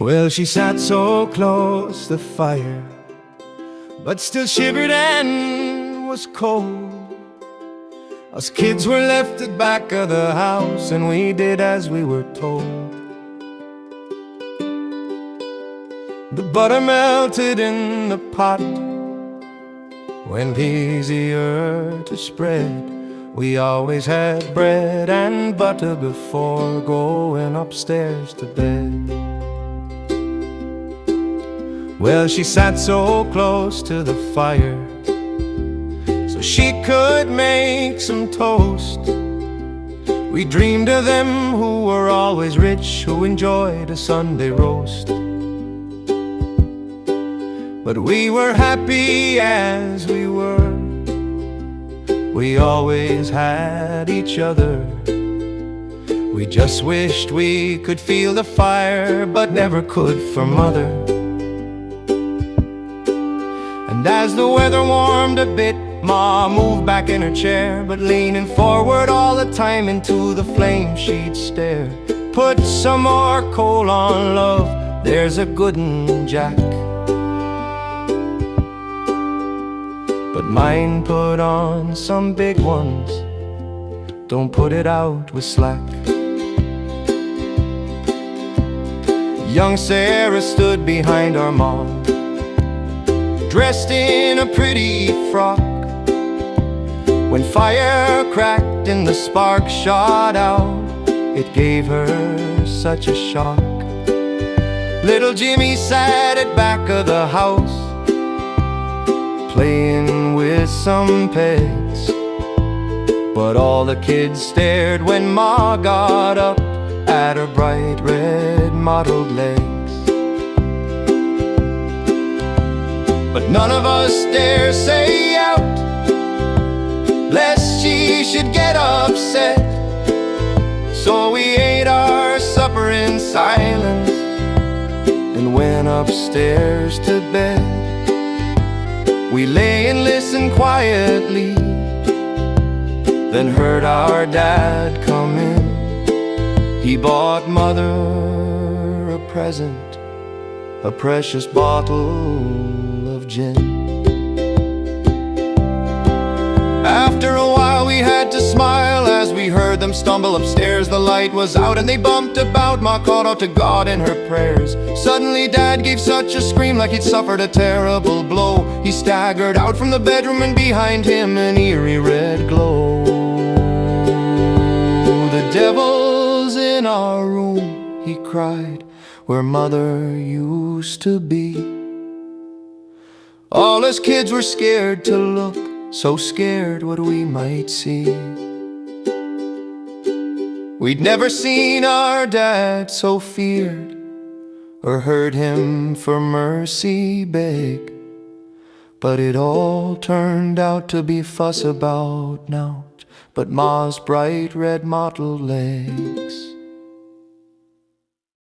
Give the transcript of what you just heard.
Well, she sat so close to the fire, but still shivered and was cold. Us kids were left at back of the house, and we did as we were told. The butter melted in the pot, went easier to spread. We always had bread and butter before going upstairs to bed. Well, she sat so close to the fire so she could make some toast. We dreamed of them who were always rich, who enjoyed a Sunday roast. But we were happy as we were. We always had each other. We just wished we could feel the fire, but never could for Mother. And as the weather warmed a bit, Ma moved back in her chair, but leaning forward all the time into the flame she'd stare. Put some more coal on, love, there's a good 'un, Jack. But mine put on some big ones, don't put it out with slack. Young Sarah stood behind our mom, dressed in a pretty frock. When fire cracked and the spark shot out, it gave her such a shock. Little Jimmy sat at back of the house, playing with some pegs. But all the kids stared when Ma got up at her bright red mottled legs. But none of us dare say out, lest she should get upset. So we ate our supper in silence and went upstairs to bed. We lay and listened quietly, then heard our dad come in. He bought Mother a present, a precious bottle of gin. After a while we had to smile as we heard them stumble upstairs. The light was out and they bumped about. Ma called out to God in her prayers. Suddenly Dad gave such a scream like he'd suffered a terrible blow. He staggered out from the bedroom and behind him an eerie red glow. The devil's in our room, he cried, where Mother used to be. All us kids were scared to look, so scared what we might see. We'd never seen our dad so feared, or heard him for mercy beg. But it all turned out to be fuss about naught but Ma's bright red mottled legs.